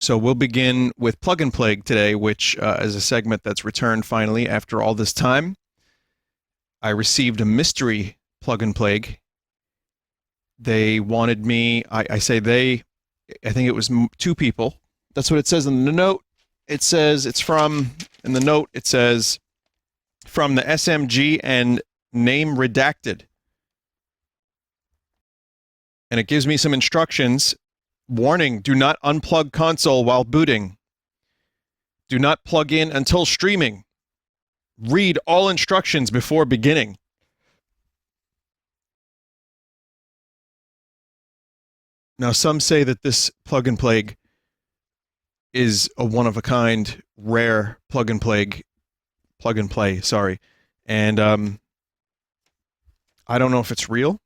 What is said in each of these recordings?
So we'll begin with Plug and Plague today, which is a segment that's returned finally after all this time. I received a mystery Plug and Plague. They wanted me, I say they, I think it was two people. That's what it says in the note. It says it's from, in the note, it says from the SMG and name redacted. And it gives me some instructions. Warning, do not unplug console while booting. Do not plug in until streaming. Read all instructions before beginning. Now, some say that this Plug and Plague is a one-of-a-kind, rare Plug and Play, sorry. And I don't know if it's real.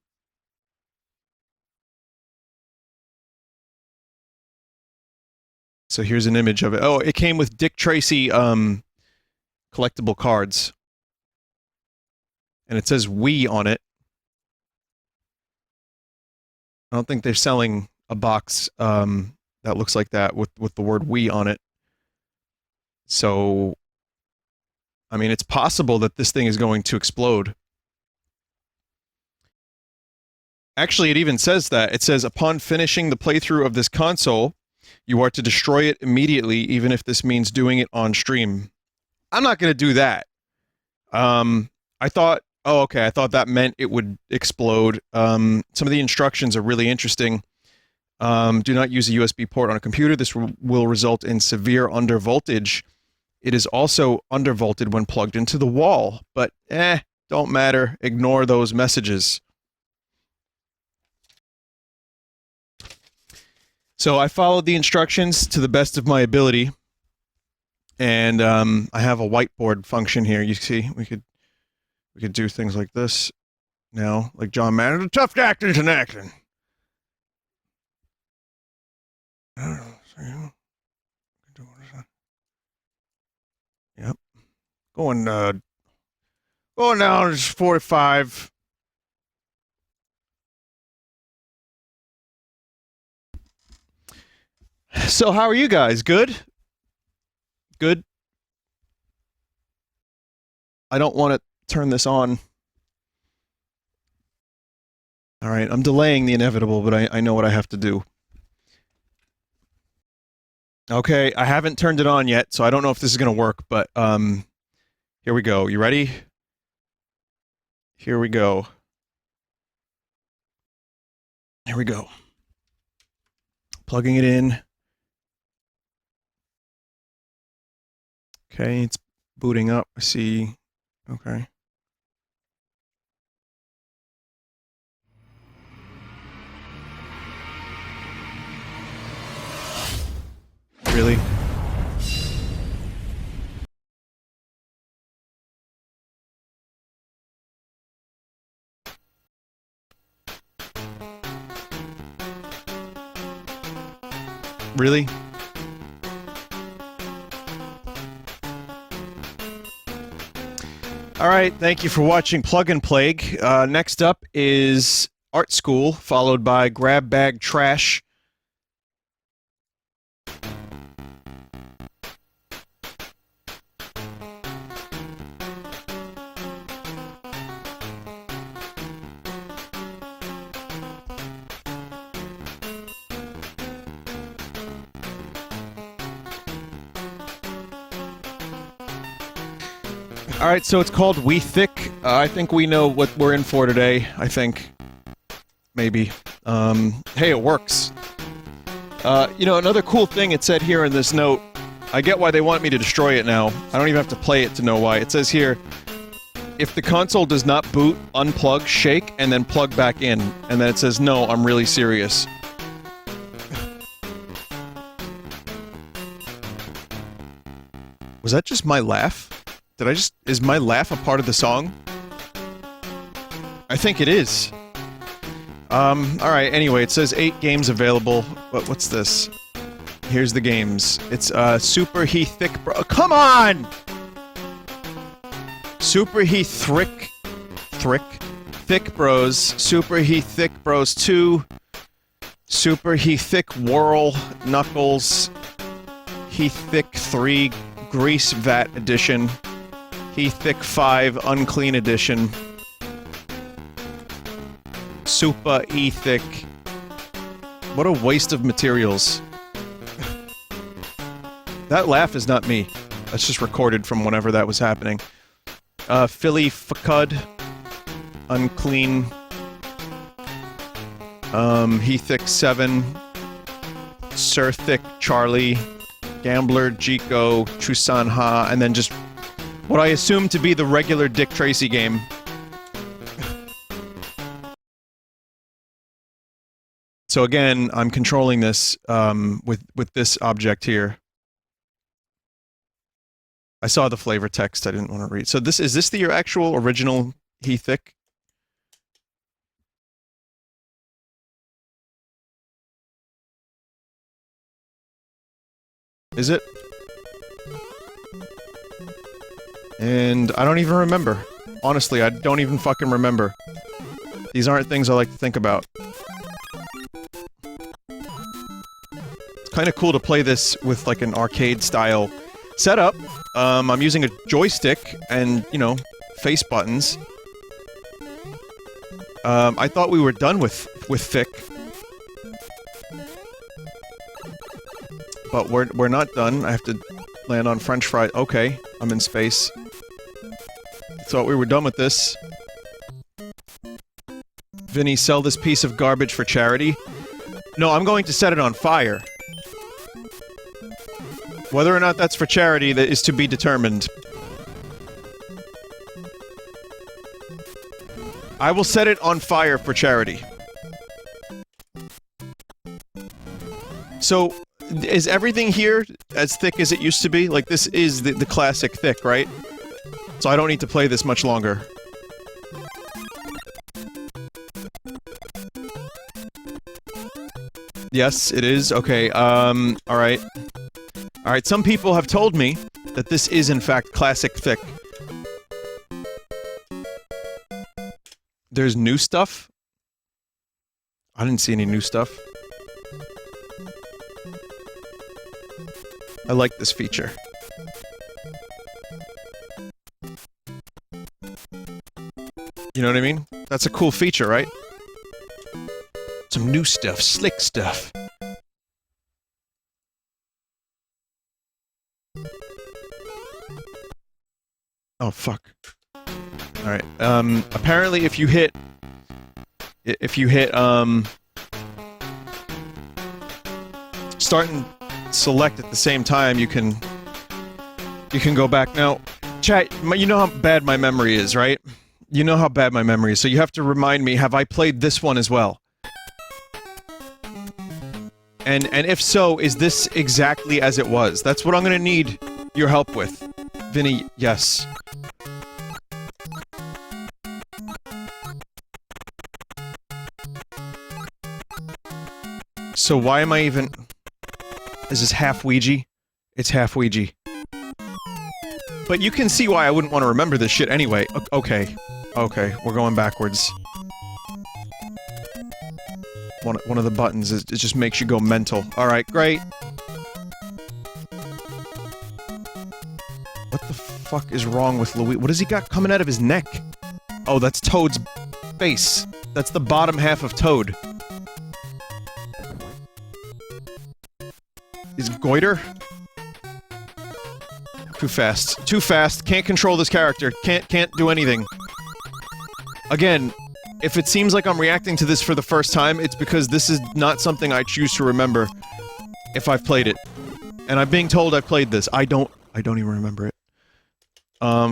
So here's an image of it. Oh, it came with Dick Tracy collectible cards. And it says Wii on it. I don't think they're selling a box that looks like that with the word Wii on it. So, I mean, it's possible that this thing is going to explode. Actually, it even says that. It says, upon finishing the playthrough of this console, you are to destroy it immediately, even if this means doing it on stream. I'm not going to do that. I thought, oh, okay, I thought that meant it would explode. Some of the instructions are really interesting. Do not use a USB port on a computer. This will result in severe undervoltage. It is also undervolted when plugged into the wall, but don't matter. Ignore those messages. So I followed the instructions to the best of my ability, and I have a whiteboard function here. You see, we could do things like this now, like John Madden, the tough actors and acting. Yep. Going down to 45. So how are you guys? Good? Good? I don't want to turn this on. All right, I'm delaying the inevitable, but I know what I have to do. Okay, I haven't turned it on yet, so I don't know if this is going to work, but here we go. You ready? Here we go. Here we go. Plugging it in. Okay, it's booting up. I see. Okay. Really? Really? All right, thank you for watching Plug and Plague. Next up is Art School, followed by Grab Bag Trash. All right, so it's called We THICC. I think we know what we're in for today. I think. Maybe. Hey, it works. You know, another cool thing it said here in this note, I get why they want me to destroy it now. I don't even have to play it to know why. It says here, if the console does not boot, unplug, shake, and then plug back in. And then it says, no, I'm really serious. Was that just my laugh? Did I just... Is my laugh a part of the song? I think it is. Alright, anyway, it says 8 games available. What's this? Here's the games. It's, Super He Thicc Bro... Come on! Super He Thicc... Thicc Bros. Super He Thicc Bros 2. Super He Thicc Worl. Knuckles. He Thicc 3 Grease Vat Edition. He Thicc 5 Unclean Edition. Super He Thicc. What a waste of materials. That laugh is not me. That's just recorded from whenever that was happening. Philly Facud. Unclean. He Thicc 7. Cirthicc Charlie. Gambler Jiko, Chusan Ha, and then just what I assume to be the regular Dick Tracy game. So again, I'm controlling this with this object here. I saw the flavor text. I didn't want to read. So is this the actual original He Thicc? Is it? And I don't even remember. Honestly, I don't even fucking remember. These aren't things I like to think about. It's kind of cool to play this with like an arcade-style setup. I'm using a joystick and, you know, face buttons. I thought we were done with Thicc. But we're not done. I have to land on French fries. Okay, I'm in space. Thought we were done with this. Vinny, sell this piece of garbage for charity? No, I'm going to set it on fire. Whether or not that's for charity, that is to be determined. I will set it on fire for charity. So, is everything here as thick as it used to be? Like, this is the classic thick, right? So I don't need to play this much longer. Yes, it is. Okay, alright. Alright, some people have told me that this is, in fact, classic thick. There's new stuff? I didn't see any new stuff. I like this feature. You know what I mean? That's a cool feature, right? Some new stuff, slick stuff. Oh, fuck. Alright, apparently if you hit... Start and select at the same time, you can go back. Now, chat, you know how bad my memory is, right? You know how bad my memory is, so you have to remind me, have I played this one as well? And if so, is this exactly as it was? That's what I'm gonna need your help with. Vinny, yes. So why am I even... Is this half Ouija? It's half Ouija. But you can see why I wouldn't want to remember this shit anyway. Okay. Okay, we're going backwards. One of the buttons is, it just makes you go mental. Alright, great. What the fuck is wrong with Louis? What has he got coming out of his neck? Oh, that's Toad's face. That's the bottom half of Toad. Is goiter? Too fast. Too fast. Can't control this character. Can't do anything. Again, if it seems like I'm reacting to this for the first time, it's because this is not something I choose to remember if I've played it. And I'm being told I've played this. I don't even remember it.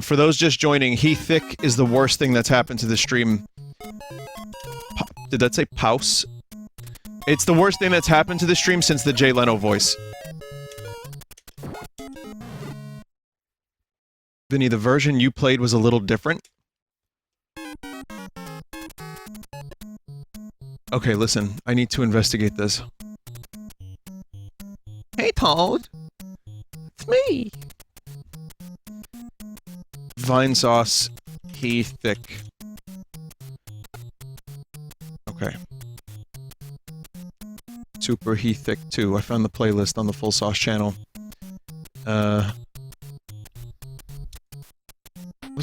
For those just joining, He Thicc is the worst thing that's happened to the stream. Did that say Pouse? It's the worst thing that's happened to the stream since the Jay Leno voice. Vinny, the version you played was a little different? Okay, listen. I need to investigate this. Hey, Toad! It's me! Vinesauce, He Thicc. Okay. Super He Thicc 2. I found the playlist on the Full Sauce channel. Let's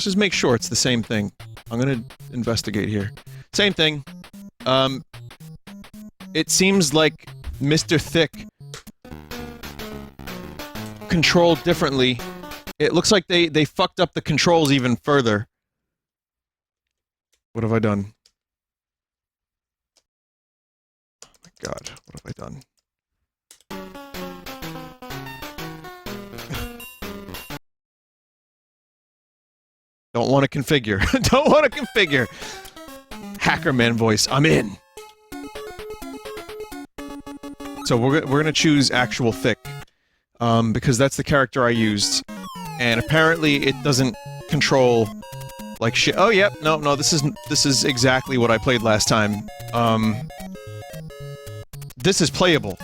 just make sure it's the same thing. I'm gonna investigate here. Same thing. It seems like Mr. Thicc controlled differently. It looks like they fucked up the controls even further. What have I done? Oh my god, what have I done? Don't want to configure. Don't want to configure! Hackerman voice, I'm in! So we're gonna choose actual Thicc. Because that's the character I used. And apparently it doesn't control like shit. Oh, yep, no, this is exactly what I played last time. This is playable.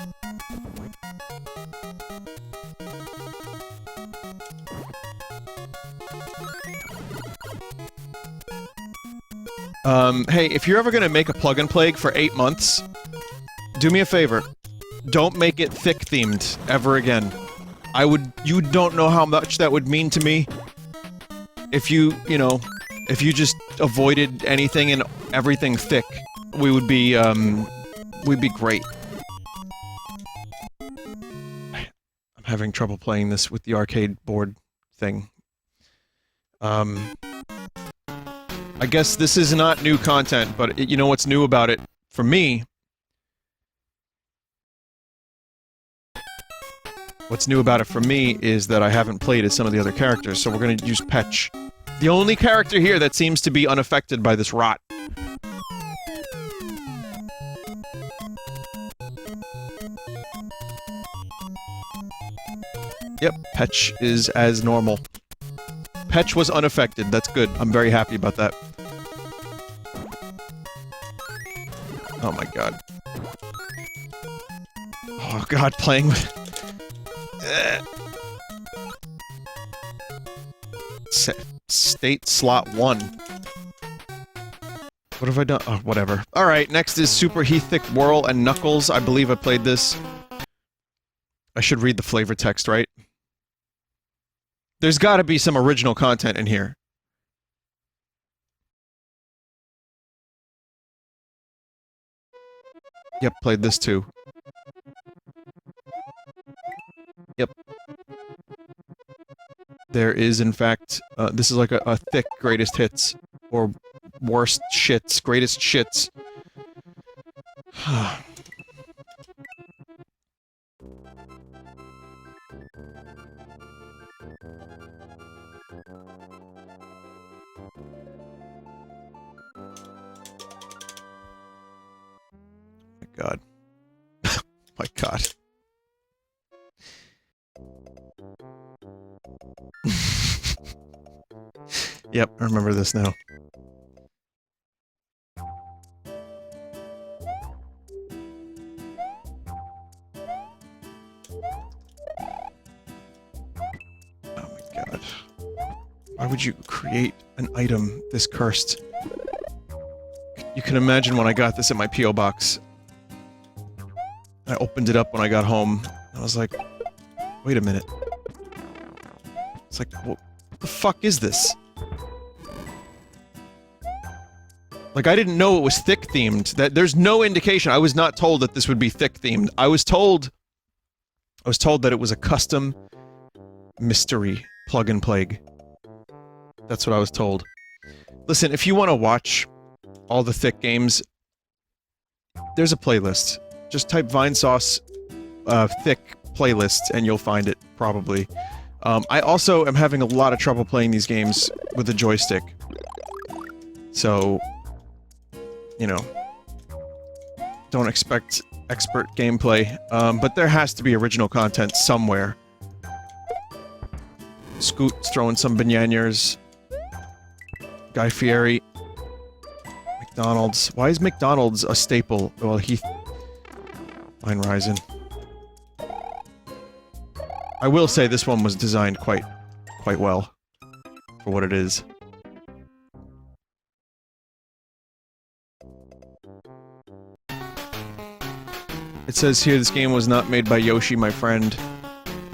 Hey, if you're ever gonna make a plug and play for 8 months, do me a favor. Don't make it Thicc themed ever again. You don't know how much that would mean to me. If you know, if you just avoided anything and everything Thicc, we'd be great. I'm having trouble playing this with the arcade board thing. I guess this is not new content, but you know what's new about it for me? What's new about it for me is that I haven't played as some of the other characters, so we're gonna use Petch. The only character here that seems to be unaffected by this rot. Yep, Petch is as normal. Petch was unaffected, that's good. I'm very happy about that. Oh my god. Oh god, playing with... State slot 1. What have I done? Oh, whatever. Alright, next is Super He Thicc, Worl, and Knuckles. I believe I played this. I should read the flavor text, right? There's gotta be some original content in here. Yep, played this too. Yep. There is, in fact, this is like a Thicc greatest hits. Or worst shits, greatest shits. My god. My god. Yep, I remember this now. Oh my god. Why would you create an item this cursed? You can imagine when I got this in my P.O. box. I opened it up when I got home. I was like, wait a minute. It's like, what the fuck is this? Like, I didn't know it was Thicc themed. That there's no indication. I was not told that this would be Thicc themed. I was told that it was a custom mystery plug and plague. That's what I was told. Listen, if you want to watch all the Thicc games, there's a playlist. Just type Vinesauce Thicc playlist and you'll find it, probably. I also am having a lot of trouble playing these games with a joystick. So, you know, don't expect expert gameplay, but there has to be original content somewhere. Scoot's throwing some bananas. Guy Fieri. McDonald's. Why is McDonald's a staple? Well, Mine Ryzen. I will say this one was designed quite well for what it is. It says here this game was not made by Yoshi, my friend.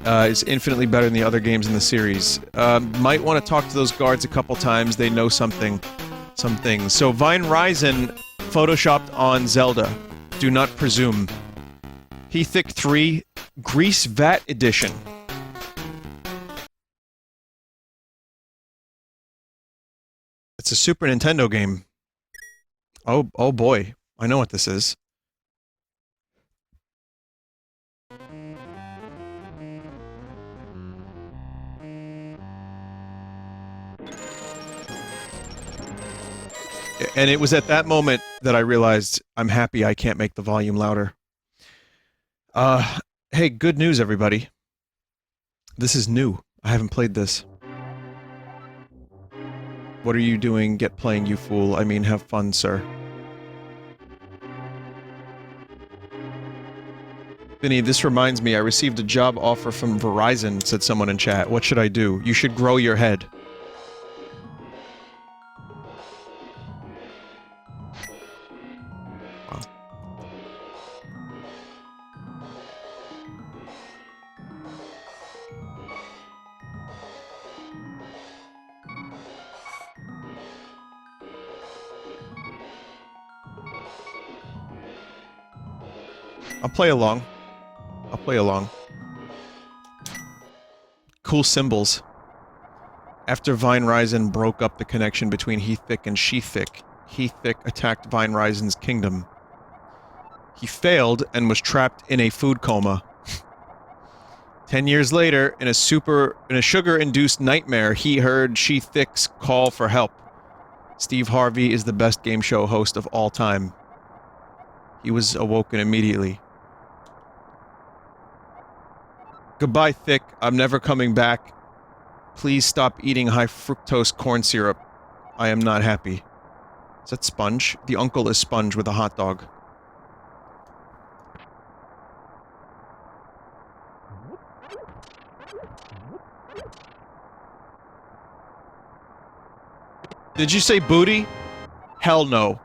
is infinitely better than the other games in the series. Might want to talk to those guards a couple times. They know some things. So Vine Ryzen photoshopped on Zelda. Do not presume. He Thicc 3 Grease Vat Edition. It's a Super Nintendo game. Oh boy. I know what this is. And it was at that moment that I realized I'm happy I can't make the volume louder. Hey, good news, everybody. This is new. I haven't played this. What are you doing? Get playing, you fool. I mean, have fun, sir. Vinny, this reminds me, I received a job offer from Verizon, said someone in chat. What should I do? You should grow your head. Wow. I'll play along. I'll play along. Cool symbols. After Vine Ryzen broke up the connection between He Thicc and She Thicc, He Thicc attacked Vine Ryzen's kingdom. He failed and was trapped in a food coma. 10 years later, in a sugar-induced nightmare, he heard She Thicc's call for help. Steve Harvey is the best game show host of all time. He was awoken immediately. Goodbye, Thicc. I'm never coming back. Please stop eating high-fructose corn syrup. I am not happy. Is that Sponge? The uncle is Sponge with a hot dog. Did you say booty? Hell no.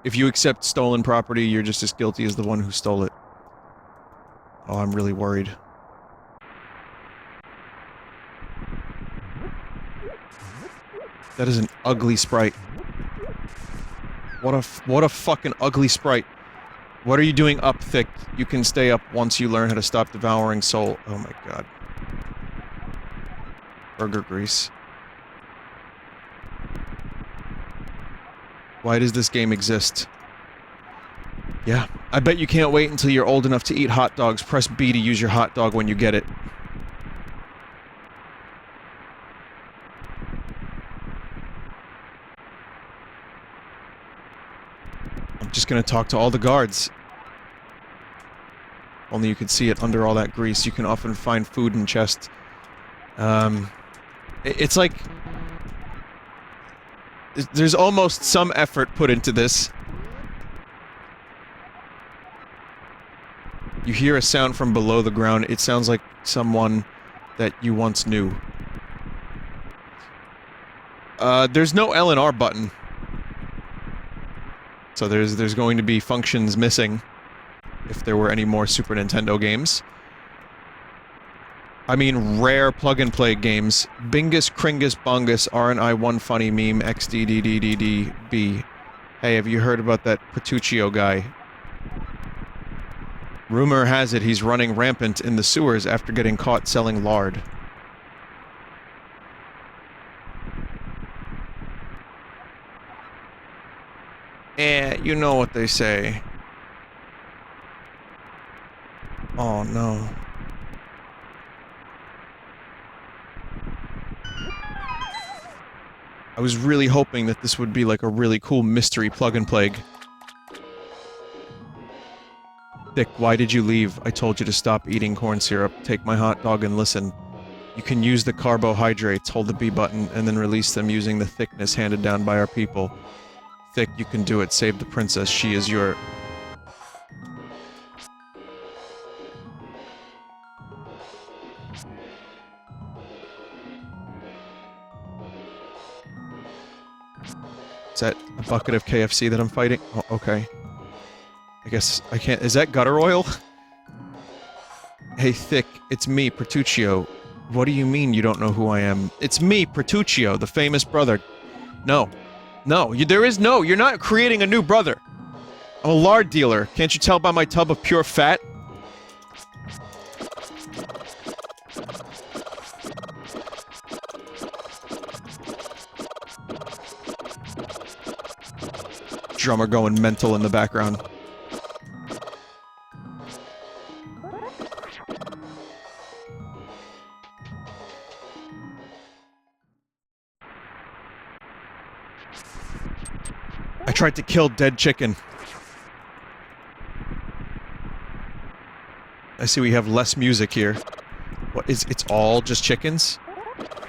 If you accept stolen property, you're just as guilty as the one who stole it. Oh, I'm really worried. That is an ugly sprite. What a fucking ugly sprite. What are you doing up, Thicc? You can stay up once you learn how to stop devouring soul. Oh my god. Burger grease. Why does this game exist? Yeah, I bet you can't wait until you're old enough to eat hot dogs. Press B to use your hot dog when you get it. I'm just gonna talk to all the guards. Only you could see it under all that grease. You can often find food in chests. It's like... There's almost some effort put into this. You hear a sound from below the ground. It sounds like someone that you once knew. There's no L and R button. So there's going to be functions missing. If there were any more Super Nintendo games. I mean, rare plug-and-play games. Bingus, Kringus, Bongus, aren't I one funny meme, XDDDDDB. Hey, have you heard about that Petruccio guy? Rumor has it he's running rampant in the sewers after getting caught selling lard. You know what they say. Oh no. I was really hoping that this would be like a really cool mystery plug-and-play. Thicc, why did you leave? I told you to stop eating corn syrup. Take my hot dog and listen. You can use the carbohydrates, hold the B button, and then release them using the thickness handed down by our people. Thicc, you can do it. Save the princess. She is your... Is that a bucket of KFC that I'm fighting? Oh, okay. I guess I can't... Is that gutter oil? Hey, Thicc, it's me, Bertuccio. What do you mean you don't know who I am? It's me, Bertuccio, the famous brother. No. No, you're not creating a new brother. I'm a lard dealer. Can't you tell by my tub of pure fat? Drummer going mental in the background. I tried to kill dead chicken. I see we have less music here. What is it's all just chickens?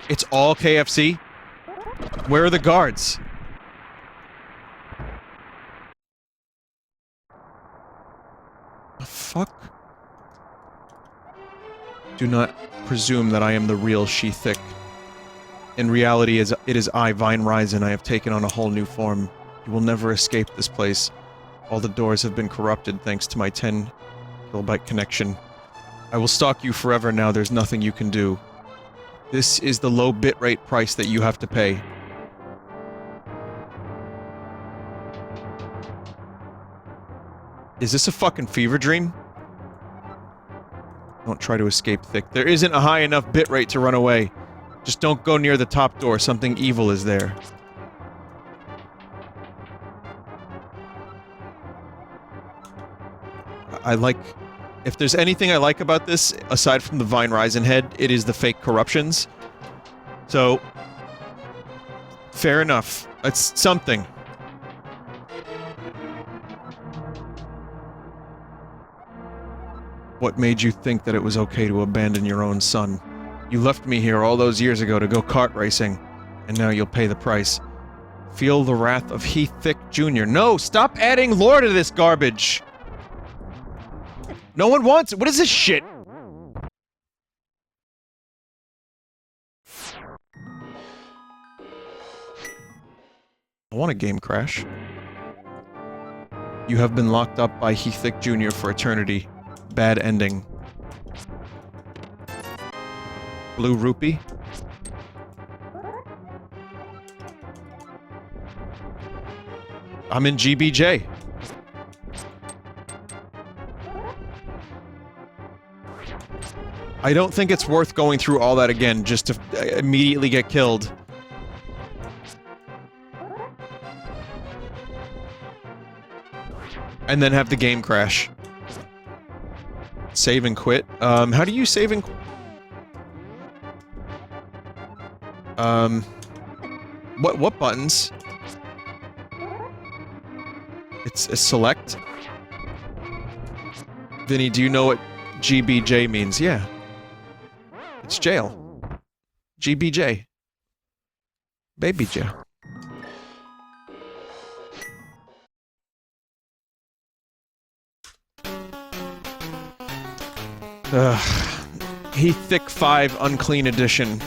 It's all KFC? Where are the guards? The fuck? Do not presume that I am the real He Thicc. In reality, it is I, Vinesauce, and I have taken on a whole new form. You will never escape this place. All the doors have been corrupted thanks to my 10 kilobyte connection. I will stalk you forever now, there's nothing you can do. This is the low bitrate price that you have to pay. Is this a fucking fever dream? Don't try to escape, Thicc. There isn't a high enough bitrate to run away. Just don't go near the top door, something evil is there. I like... If there's anything I like about this, aside from the Vinesauce head, it is the fake corruptions. So... fair enough. It's something. What made you think that it was okay to abandon your own son? You left me here all those years ago to go kart racing, and now you'll pay the price. Feel the wrath of He Thicc Jr. No! Stop adding lore to this garbage! No one wants it! What is this shit? I want a game crash. You have been locked up by He Thicc Jr. for eternity. Bad ending. Blue rupee? I'm in GBJ. I don't think it's worth going through all that again just to immediately get killed. And then have the game crash. Save and quit. How do you save and... What buttons? It's a select? Vinny, do you know what GBJ means? Yeah. It's jail. GBJ. Baby jail. He Thicc 5 Unclean Edition.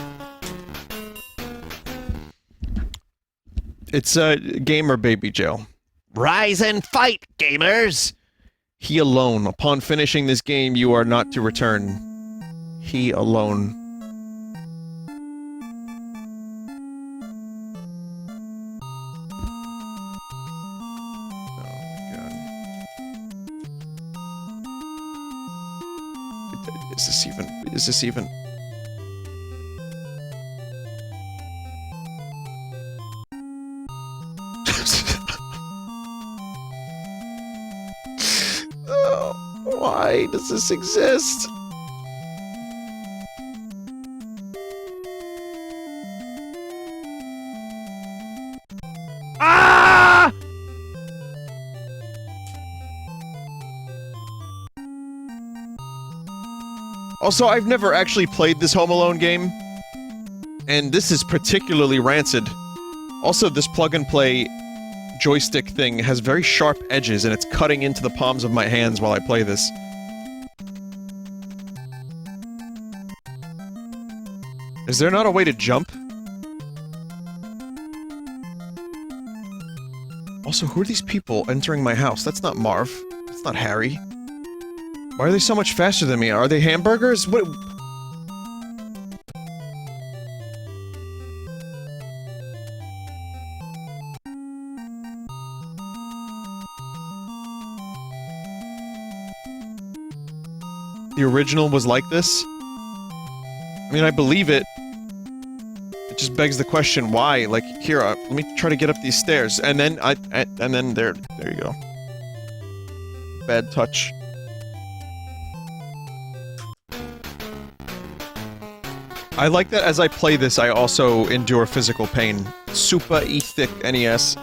It's a gamer baby jail. Rise and fight, gamers! He alone. Upon finishing this game, you are not to return. He alone. Is this even... Oh, why does this exist? Ah! Also, I've never actually played this Home Alone game, and this is particularly rancid. Also, this plug-and-play joystick thing has very sharp edges, and it's cutting into the palms of my hands while I play this. Is there not a way to jump? Also, who are these people entering my house? That's not Marv. That's not Harry. Why are they so much faster than me? Are they hamburgers? What? The original was like this? I mean, I believe it. It just begs the question, why? Like, here, let me try to get up these stairs, and then and then there you go. Bad touch. I like that as I play this, I also endure physical pain. Super He Thicc NES.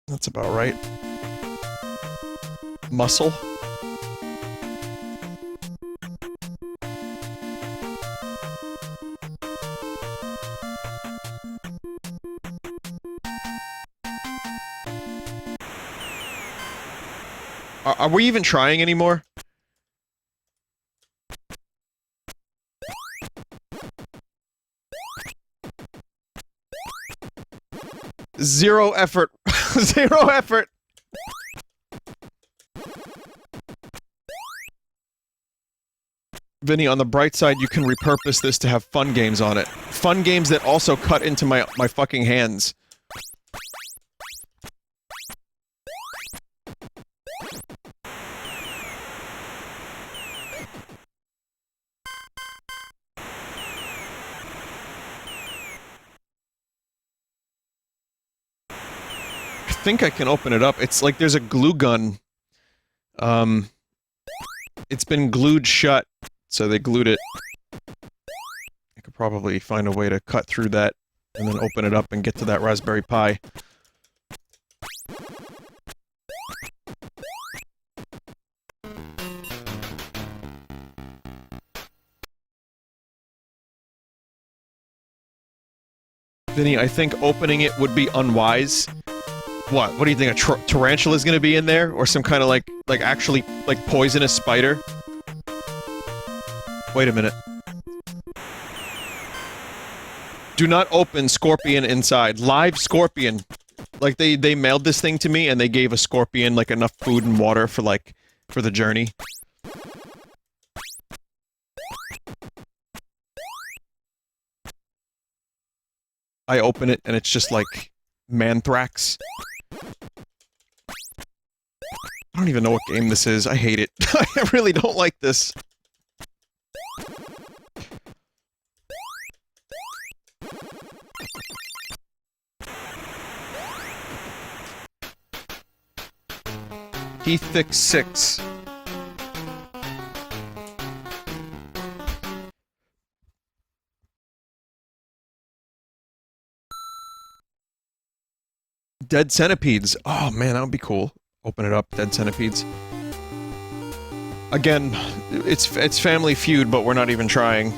That's about right. Muscle. Are we even trying anymore? Zero effort. Zero effort. Vinny, on the bright side, you can repurpose this to have fun games on it. Fun games that also cut into my fucking hands. I think I can open it up. It's like there's a glue gun. It's been glued shut, so they glued it. I could probably find a way to cut through that, and then open it up and get to that Raspberry Pi. Vinny, I think opening it would be unwise. What? What do you think? A tarantula is gonna be in there, or some kind of like actually like poisonous spider? Wait a minute. Do not open scorpion inside. Live scorpion. Like they mailed this thing to me and they gave a scorpion like enough food and water for for the journey. I open it and it's just like Manthrax. I don't even know what game this is. I hate it. I really don't like this. He Thicc 6. Dead centipedes. Oh man, that would be cool. Open it up, dead centipedes. Again, it's Family Feud, but we're not even trying.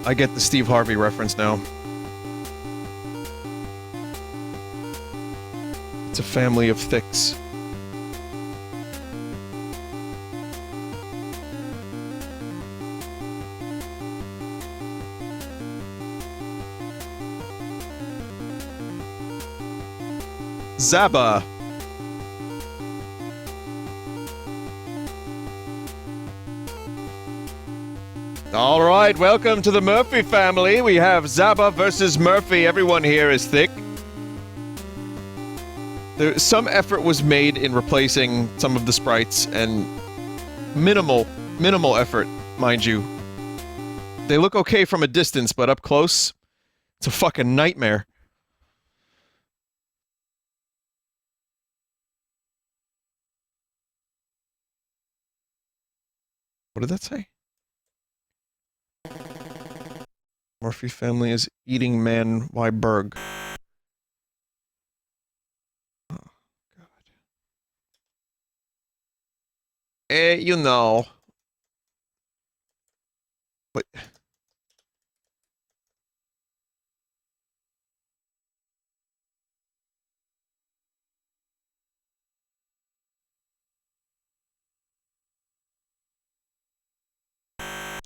I get the Steve Harvey reference now. It's a family of Thicks. Zabba. Alright, welcome to the Murphy family. We have Zabba versus Murphy. Everyone here is Thicc. Some effort was made in replacing some of the sprites, and minimal effort, mind you. They look okay from a distance, but up close, it's a fucking nightmare. What did that say? Murphy family is eating man Weiberg. Oh, God. You know. But...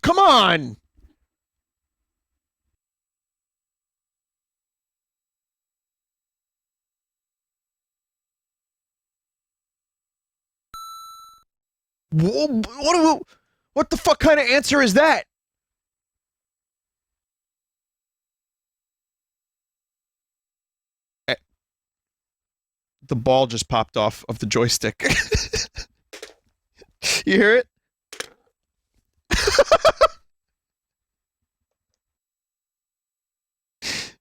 Come on! What the fuck kind of answer is that? The ball just popped off of the joystick. You hear it?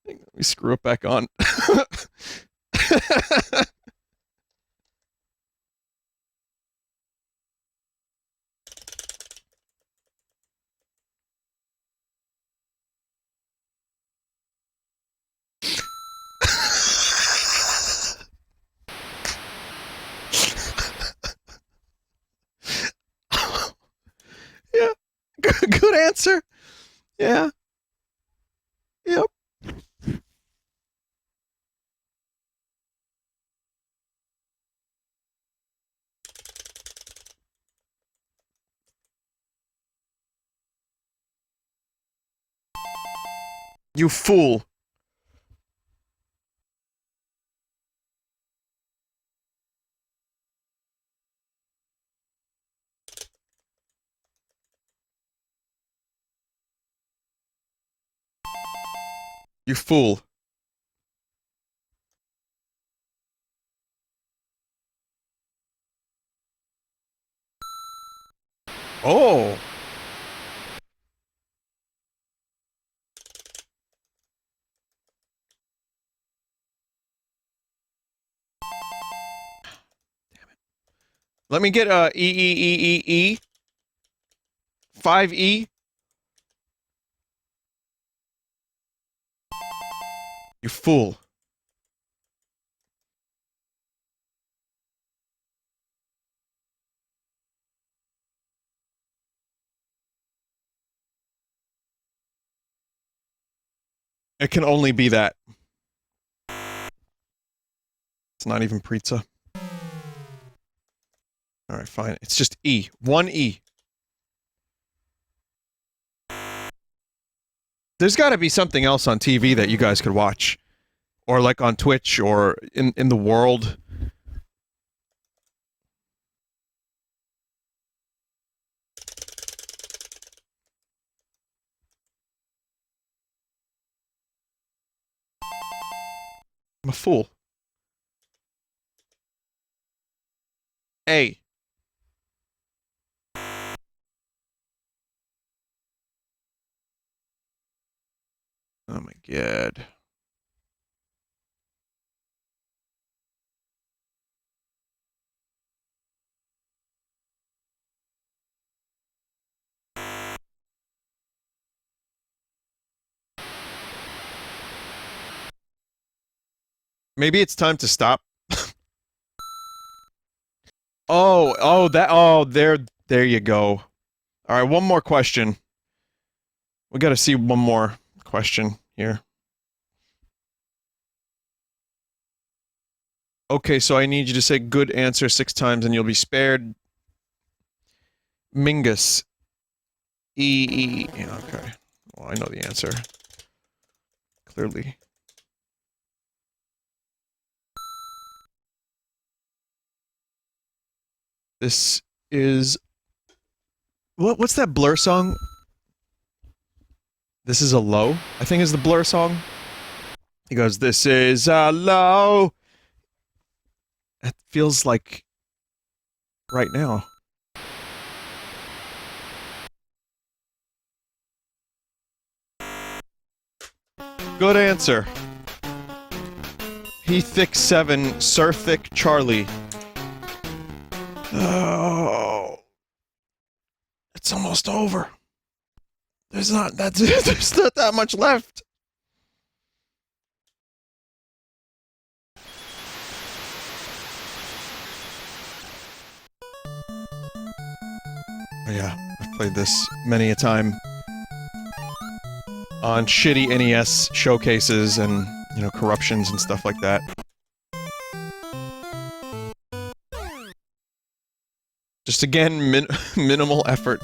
Let me screw it back on. Yeah. Good answer. Yeah. Yep. You fool. You fool. Oh. Damn it. Let me get E. 5E. You fool. It can only be that. It's not even pizza. Alright, fine. It's just E. 1E. There's gotta be something else on TV that you guys could watch. Or like on Twitch, or in the world. I'm a fool. A. Oh my god. Maybe it's time to stop. There you go. Alright, one more question. We gotta see one more question here. Okay, so I need you to say good answer 6 times and you'll be spared. Mingus. E. Yeah, okay. Well, I know the answer. Clearly. This is... What's that Blur song? This is a low, I think is the Blur song. He goes, this is a low. It feels like right now. Good answer. He Thicc 7, Cirthicc Charlie. Oh. It's almost over. There's not that much left. Oh yeah, I've played this many a time on shitty NES showcases and, you know, corruptions and stuff like that. Just again, minimal effort.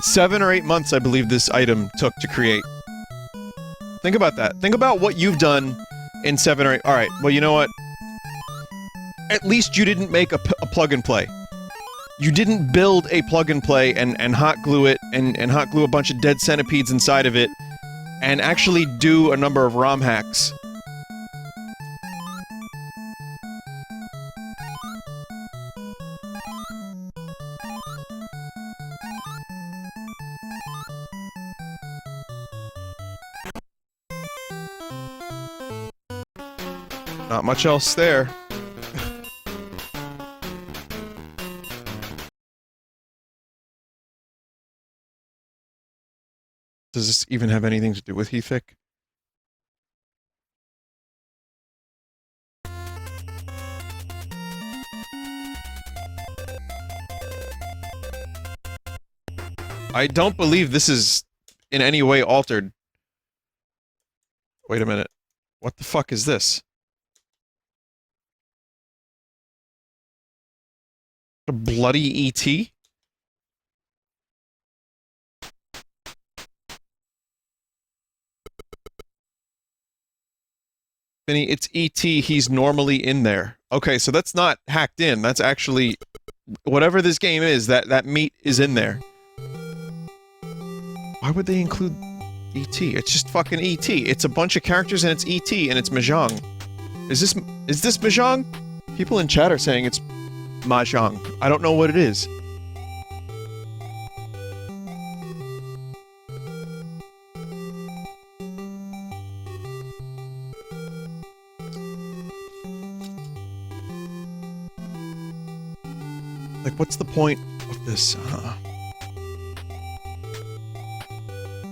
7 or 8 months, I believe this item took to create. Think about that. Think about what you've done in 7 or 8... Alright, well, you know what? At least you didn't make a plug and play. You didn't build a plug-and-play and hot glue it and hot glue a bunch of dead centipedes inside of it and actually do a number of ROM hacks. Not much else there. Does this even have anything to do with He Thicc? I don't believe this is in any way altered. Wait a minute. What the fuck is this? A bloody E.T.? Vinny, it's E.T. He's normally in there. Okay, so that's not hacked in. That's actually... Whatever this game is, that meat is in there. Why would they include E.T.? It's just fucking E.T. It's a bunch of characters and it's E.T. and it's Mahjong. Is this Mahjong? People in chat are saying it's Mahjong. I don't know what it is. Like, what's the point of this?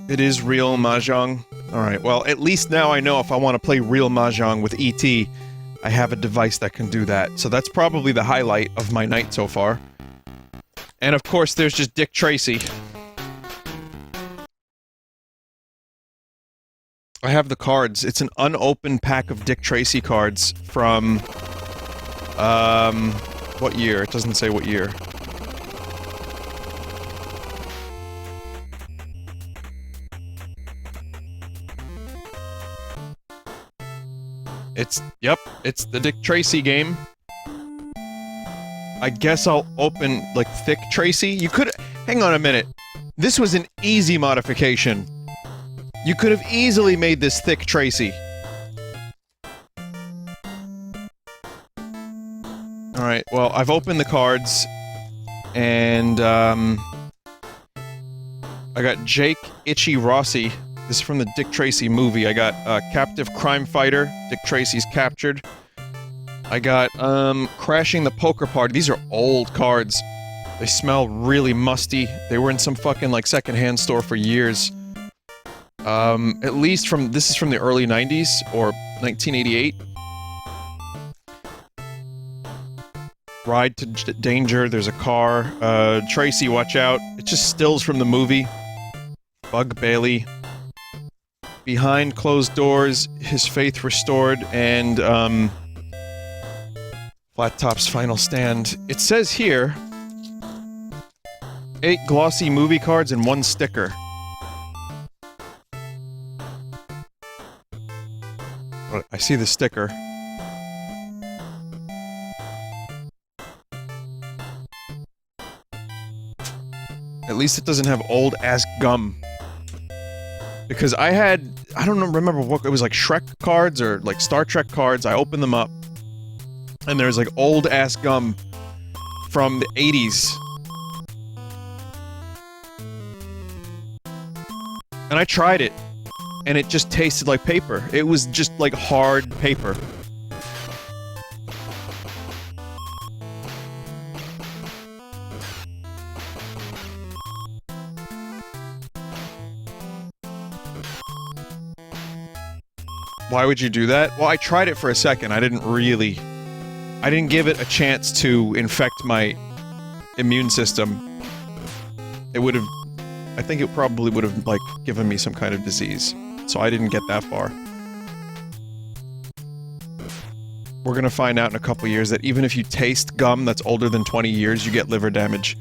It is real Mahjong. Alright, well, at least now I know if I want to play real Mahjong with E.T., I have a device that can do that. So that's probably the highlight of my night so far. And of course, there's just Dick Tracy. I have the cards. It's an unopened pack of Dick Tracy cards from... what year? It doesn't say what year. Yep, it's the Dick Tracy game. I guess I'll open, like, Thick Tracy? You could- hang on a minute. This was an easy modification. You could have easily made this Thick Tracy. Alright, well, I've opened the cards, and, I got Jake Itchy Rossi. This is from the Dick Tracy movie. I got, Captive Crime Fighter. Dick Tracy's captured. I got, Crashing the Poker Party. These are old cards. They smell really musty. They were in some fucking, like, secondhand store for years. At least from- this is from the early 90s, or 1988. Ride to Danger, there's a car. Tracy, watch out. It's just stills from the movie. Bug Bailey. Behind Closed Doors, His Faith Restored, and, Flat Top's Final Stand. It says here... 8 glossy movie cards and 1 sticker. I see the sticker. At least it doesn't have old-ass gum. Because I don't remember what, it was like Shrek cards or like Star Trek cards, I opened them up. And there's like old-ass gum from the 80s. And I tried it. And it just tasted like paper. It was just like hard paper. Why would you do that? Well, I tried it for a second. I didn't give it a chance to infect my immune system. It would have... I think it probably would have, like, given me some kind of disease. So I didn't get that far. We're gonna find out in a couple years that even if you taste gum that's older than 20 years, you get liver damage.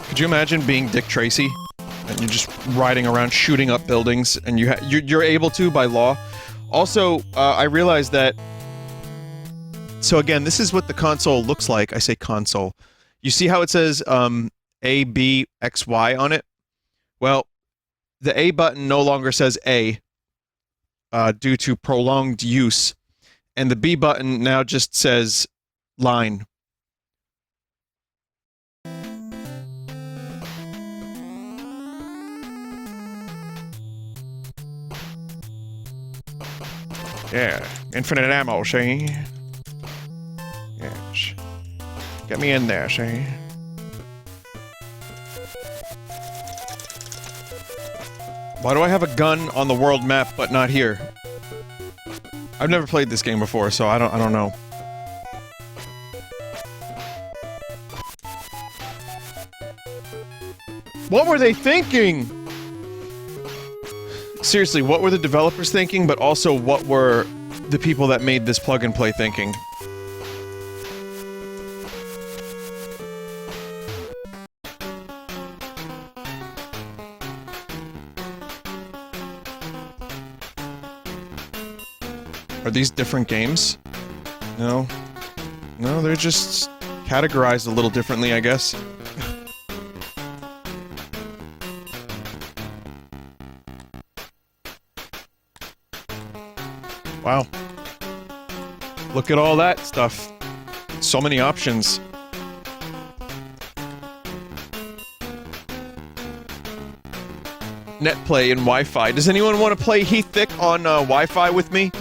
Could you imagine being Dick Tracy? And you're just riding around shooting up buildings, and you're able to, by law. Also, I realized that... So again, this is what the console looks like. I say console. You see how it says A, B, X, Y on it? Well, the A button no longer says A due to prolonged use. And the B button now just says line. Yeah, infinite ammo, see? Yes. Get me in there, see? Why do I have a gun on the world map but not here? I've never played this game before, so I don't know. What were they thinking? Seriously, what were the developers thinking, but also what were the people that made this plug and play thinking? Are these different games? No. No, they're just categorized a little differently, I guess. Wow. Look at all that stuff. So many options. Netplay and Wi-Fi. Does anyone want to play He Thicc on Wi-Fi with me?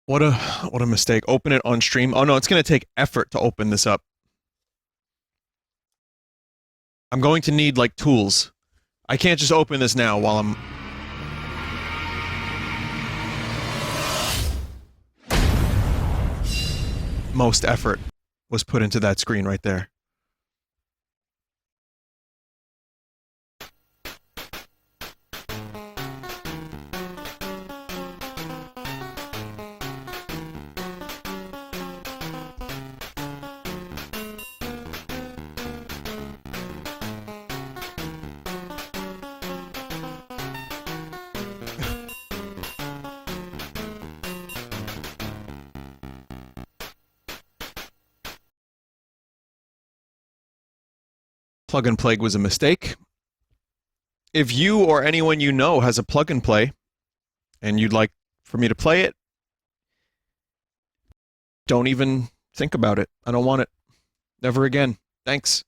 What a mistake. Open it on stream. Oh no, it's gonna take effort to open this up. I'm going to need, like, tools. I can't just open this now while I'm... Most effort was put into that screen right there. Plug and Play was a mistake. If you or anyone you know has a plug and play, and you'd like for me to play it, don't even think about it. I don't want it. Never again. Thanks.